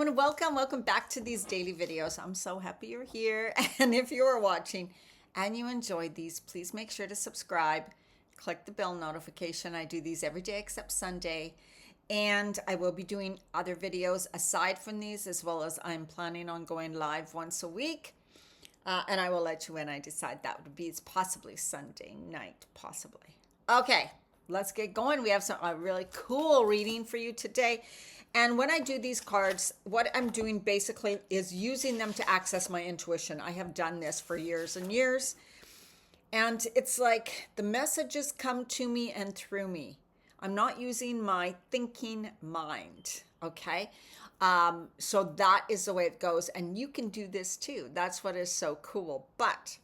and welcome back to these daily videos. I'm so happy you're here. And if you are watching and you enjoyed these, please make sure to subscribe, click the bell notification. I do these every day except Sunday. And I will be doing other videos aside from these, as well as I'm planning on going live once a week. And I will let you when I decide that would be possibly Sunday night, possibly. Okay, let's get going. We have a really cool reading for you today. And when I do these cards, what I'm doing basically is using them to access my intuition. I have done this for years and years. And it's like the messages come to me and through me. I'm not using my thinking mind, okay? So that is the way it goes. And you can do this too. That's what is so cool. But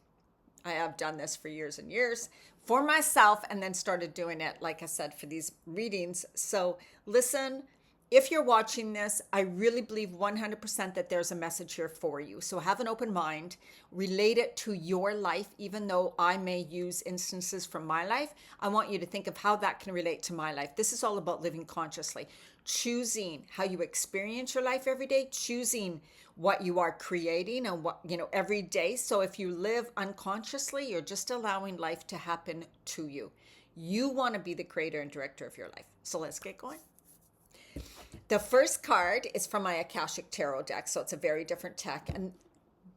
I have done this for years and years for myself and then started doing it, like I said, for these readings. So listen, if you're watching this, I really believe 100% that there's a message here for you. So have an open mind, relate it to your life, even though I may use instances from my life. I want you to think of how that can relate to my life. This is all about living consciously, choosing how you experience your life every day, choosing what you are creating and what, every day. So if you live unconsciously, you're just allowing life to happen to you. You want to be the creator and director of your life. So let's get going. The first card is from my Akashic Tarot deck, so it's a very different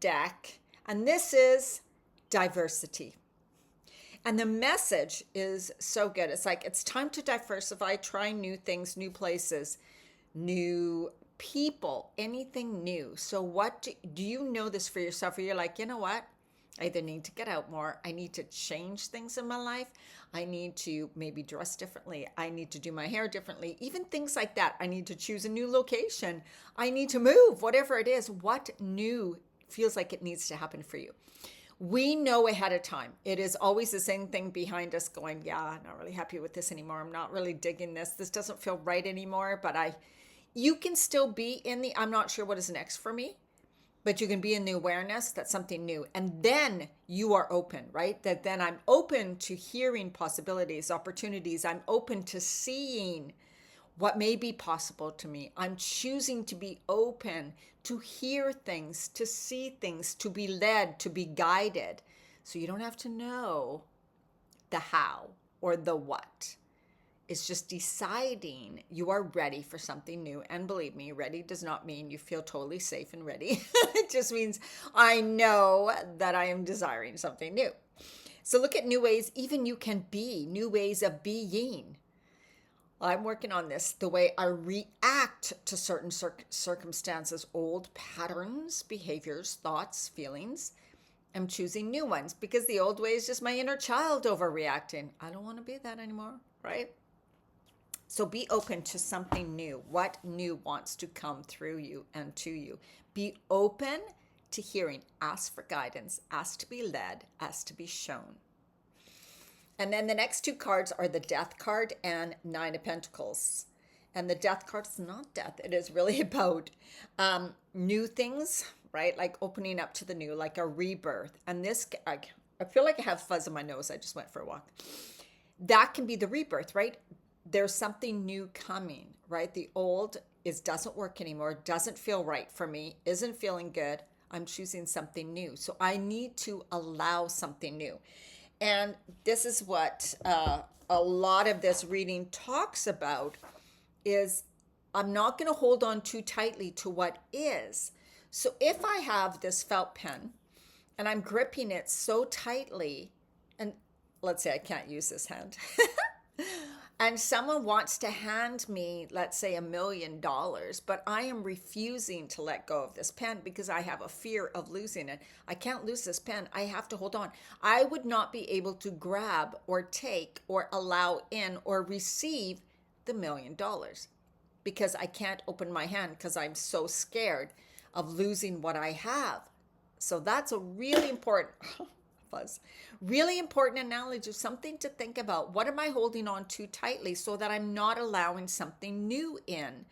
deck. And this is diversity. And the message is so good. It's like, it's time to diversify, try new things, new places, new people, anything new. So what do you know this for yourself? Or you're like, you know what? I either need to get out more. I need to change things in my life. I need to maybe dress differently. I need to do my hair differently. Even things like that. I need to choose a new location. I need to move, whatever it is. What new feels like it needs to happen for you? We know ahead of time. It is always the same thing behind us going, yeah, I'm not really happy with this anymore. I'm not really digging this. This doesn't feel right anymore. But you can still be in the, I'm not sure what is next for me. But you can be in the awareness that's something new. And then you are open, right? That then I'm open to hearing possibilities, opportunities. I'm open to seeing what may be possible to me. I'm choosing to be open to hear things, to see things, to be led, to be guided. So you don't have to know the how or the what. It's just deciding you are ready for something new. And believe me, ready does not mean you feel totally safe and ready. It just means I know that I am desiring something new. So look at new ways, even you can be, new ways of being. I'm working on this, the way I react to certain circumstances, old patterns, behaviors, thoughts, feelings. I'm choosing new ones because the old way is just my inner child overreacting. I don't want to be that anymore, right? So be open to something new. What new wants to come through you and to you? Be open to hearing. Ask for guidance. Ask to be led. Ask to be shown. And then the next two cards are the Death card and Nine of Pentacles. And the Death card is not death. It is really about new things, right? Like opening up to the new, like a rebirth. And this, I feel like I have fuzz on my nose. I just went for a walk. That can be the rebirth, right? There's something new coming, right? The old doesn't work anymore, doesn't feel right for me, isn't feeling good. I'm choosing something new. So I need to allow something new. And this is what a lot of this reading talks about is I'm not going to hold on too tightly to what is. So if I have this felt pen and I'm gripping it so tightly, and let's say I can't use this hand, and someone wants to hand me, let's say, $1 million, but I am refusing to let go of this pen because I have a fear of losing it. I can't lose this pen. I have to hold on. I would not be able to grab or take or allow in or receive the $1 million because I can't open my hand because I'm so scared of losing what I have. So that's a really important really important analogy, something to think about. What am I holding on too tightly so that I'm not allowing something new in?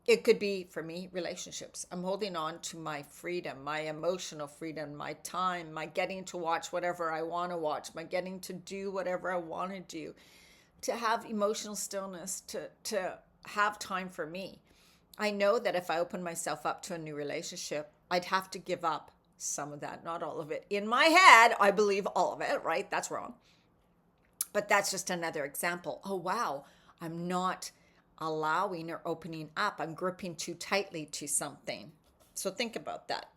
It could be, for me, relationships. I'm holding on to my freedom, my emotional freedom, my time, my getting to watch whatever I want to watch, my getting to do whatever I want to do, to have emotional stillness, to have time for me. I know that if I open myself up to a new relationship, I'd have to give up some of that, not all of it. In my head, I believe all of it, right? That's wrong. But that's just another example. Oh, wow, I'm not allowing or opening up. I'm gripping too tightly to something. So think about that.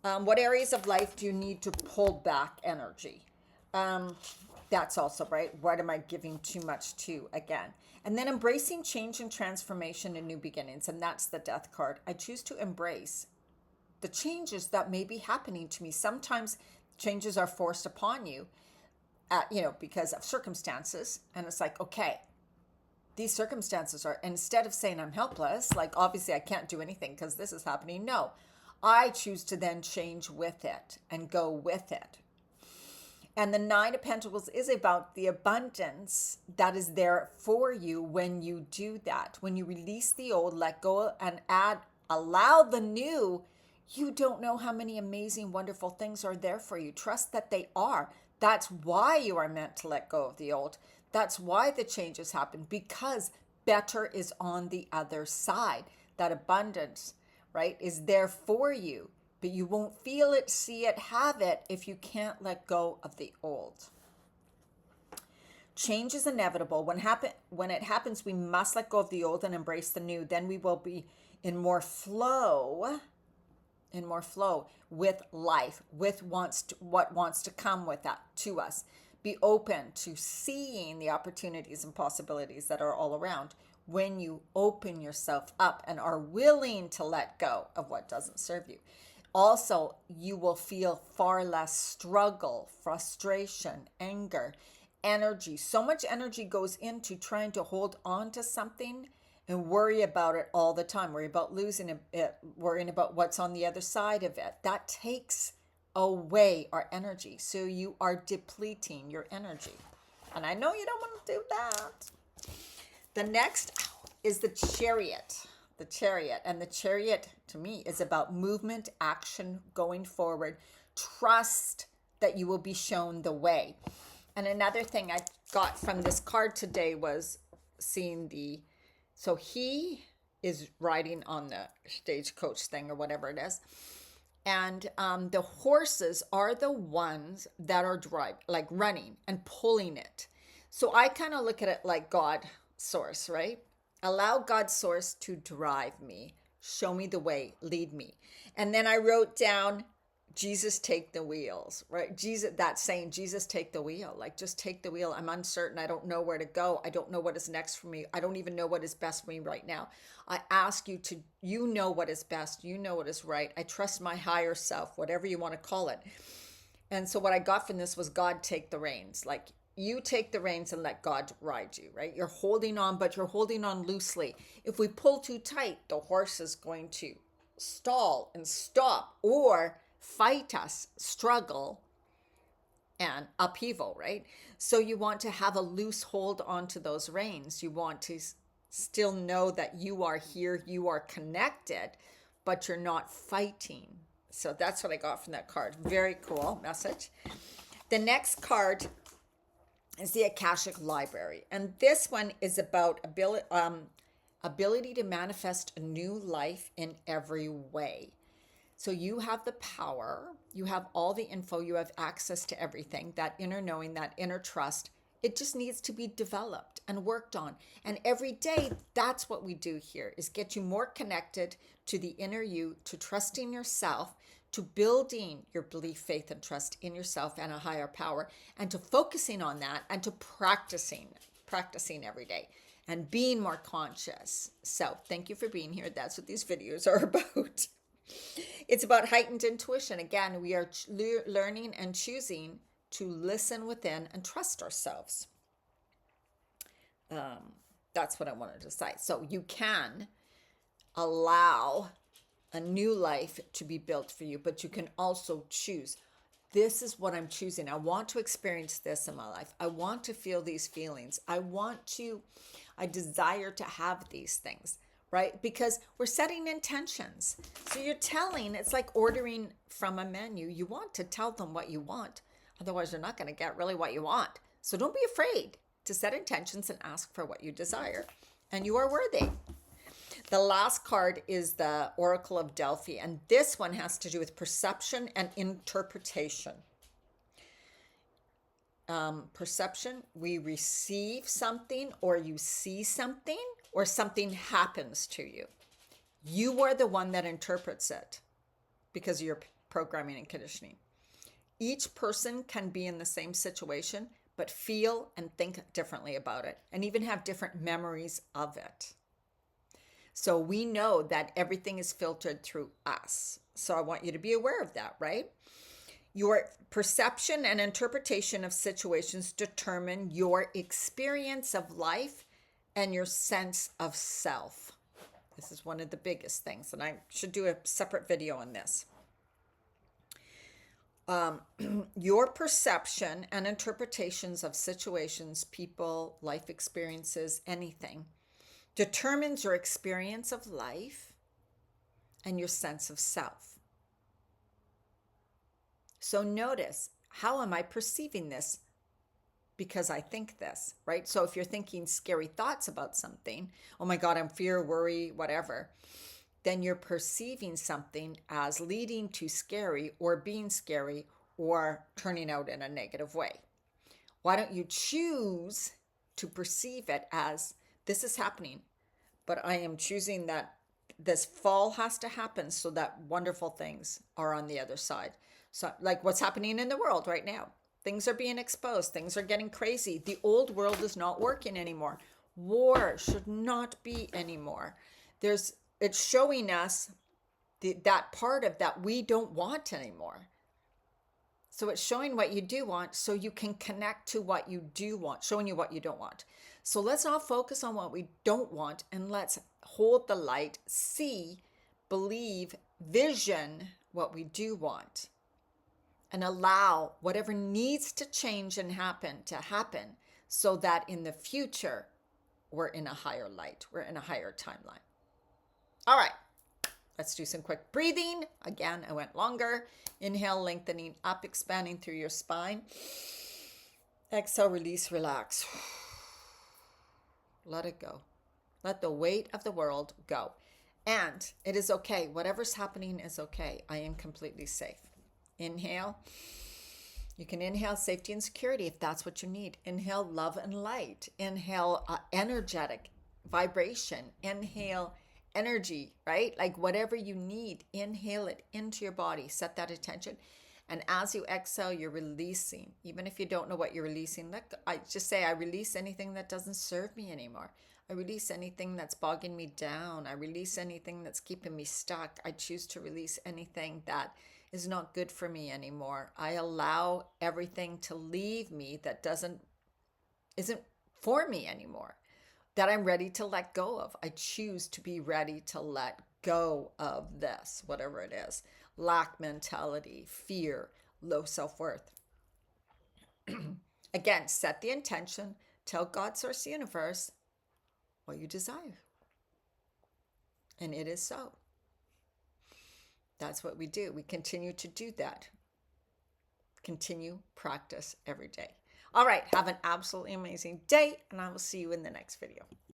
What areas of life do you need to pull back energy? That's also right. What am I giving too much to again? And then embracing change and transformation and new beginnings. And that's the death card. I choose to embrace the changes that may be happening to me. Sometimes changes are forced upon you, because of circumstances. And it's like, okay, these circumstances are, instead of saying I'm helpless, like obviously I can't do anything because this is happening. No, I choose to then change with it and go with it. And the Nine of Pentacles is about the abundance that is there for you when you do that. When you release the old, let go and allow the new, you don't know how many amazing, wonderful things are there for you. Trust that they are. That's why you are meant to let go of the old. That's why the changes happen, because better is on the other side. That abundance, right, is there for you. But you won't feel it, see it, have it if you can't let go of the old. Change is inevitable. When it happens, we must let go of the old and embrace the new. Then we will be in more flow with life, with what wants to come with that to us. Be open to seeing the opportunities and possibilities that are all around when you open yourself up and are willing to let go of what doesn't serve you. Also, you will feel far less struggle, frustration, anger, energy. So much energy goes into trying to hold on to something and worry about it all the time. Worry about losing it, worrying about what's on the other side of it. That takes away our energy. So you are depleting your energy. And I know you don't want to do that. The next is the Chariot. The Chariot. And the Chariot, to me, is about movement, action, going forward. Trust that you will be shown the way. And another thing I got from this card today was seeing so he is riding on the stagecoach thing or whatever it is. And the horses are the ones that are running and pulling it. So I kind of look at it like God source, right? Allow God's source to drive me, show me the way, lead me. And then I wrote down, Jesus, take the wheels, right? That saying, Jesus, take the wheel. Like, just take the wheel. I'm uncertain. I don't know where to go. I don't know what is next for me. I don't even know what is best for me right now. I ask you to, you know what is best. You know what is right. I trust my higher self, whatever you want to call it. And so what I got from this was, God, take the reins. Like, you take the reins and let God ride you, right? You're holding on, but you're holding on loosely. If we pull too tight, the horse is going to stall and stop or fight us, struggle, and upheaval, right? So you want to have a loose hold onto those reins. You want to still know that you are here, you are connected, but you're not fighting. So that's what I got from that card. Very cool message. The next card is the Akashic Library. And this one is about ability to manifest a new life in every way. So you have the power, you have all the info, you have access to everything, that inner knowing, that inner trust. It just needs to be developed and worked on. And every day, that's what we do here, is get you more connected to the inner you, to trusting yourself, to building your belief, faith, and trust in yourself and a higher power, and to focusing on that and to practicing every day and being more conscious. So thank you for being here. That's what these videos are about. It's about heightened intuition. Again, we are learning and choosing to listen within and trust ourselves. That's what I wanted to say. So you can allow a new life to be built for you, but you can also choose. This is what I'm choosing. I want to experience this in my life. I want to feel these feelings. I desire to have these things, right? Because we're setting intentions. So it's like ordering from a menu. You want to tell them what you want. Otherwise, you're not going to get really what you want. So don't be afraid to set intentions and ask for what you desire. And you are worthy. The last card is the Oracle of Delphi, and this one has to do with perception and interpretation. Perception, we receive something, or you see something, or something happens to you. You are the one that interprets it because of your programming and conditioning. Each person can be in the same situation, but feel and think differently about it, and even have different memories of it. So we know that everything is filtered through us. So I want you to be aware of that, right? Your perception and interpretation of situations determine your experience of life and your sense of self. This is one of the biggest things, and I should do a separate video on this. Your perception and interpretations of situations, people, life experiences, anything, determines your experience of life and your sense of self. So notice, how am I perceiving this? Because I think this, right? So if you're thinking scary thoughts about something, oh my God, I'm fear, worry, whatever, then you're perceiving something as leading to scary or being scary or turning out in a negative way. Why don't you choose to perceive it as this is happening, but I am choosing that this fall has to happen so that wonderful things are on the other side. So like what's happening in the world right now. Things are being exposed. Things are getting crazy. The old world is not working anymore. War should not be anymore. It's showing us that part of that we don't want anymore. So it's showing what you do want so you can connect to what you do want, showing you what you don't want. So let's not focus on what we don't want, and let's hold the light, see, believe, vision what we do want, and allow whatever needs to change and happen to happen so that in the future, we're in a higher light. We're in a higher timeline. All right, let's do some quick breathing. Again, I went longer. Inhale, lengthening up, expanding through your spine. Exhale, release, relax. Let it go. Let the weight of the world go. And it is okay. Whatever's happening is okay. I am completely safe. Inhale. You can inhale safety and security if that's what you need. Inhale love and light. Inhale energetic vibration. Inhale energy, right? Like whatever you need, inhale it into your body. Set that attention. And as you exhale, you're releasing. Even if you don't know what you're releasing, I just say, I release anything that doesn't serve me anymore. I release anything that's bogging me down. I release anything that's keeping me stuck. I choose to release anything that is not good for me anymore. I allow everything to leave me that isn't for me anymore, that I'm ready to let go of. I choose to be ready to let go of this, whatever it is. Lack mentality, fear, low self-worth. Again, set the intention. Tell God, Source, Universe, what you desire. And it is so. That's what we do. We continue to do that. Continue, practice every day. All right, have an absolutely amazing day, and I will see you in the next video.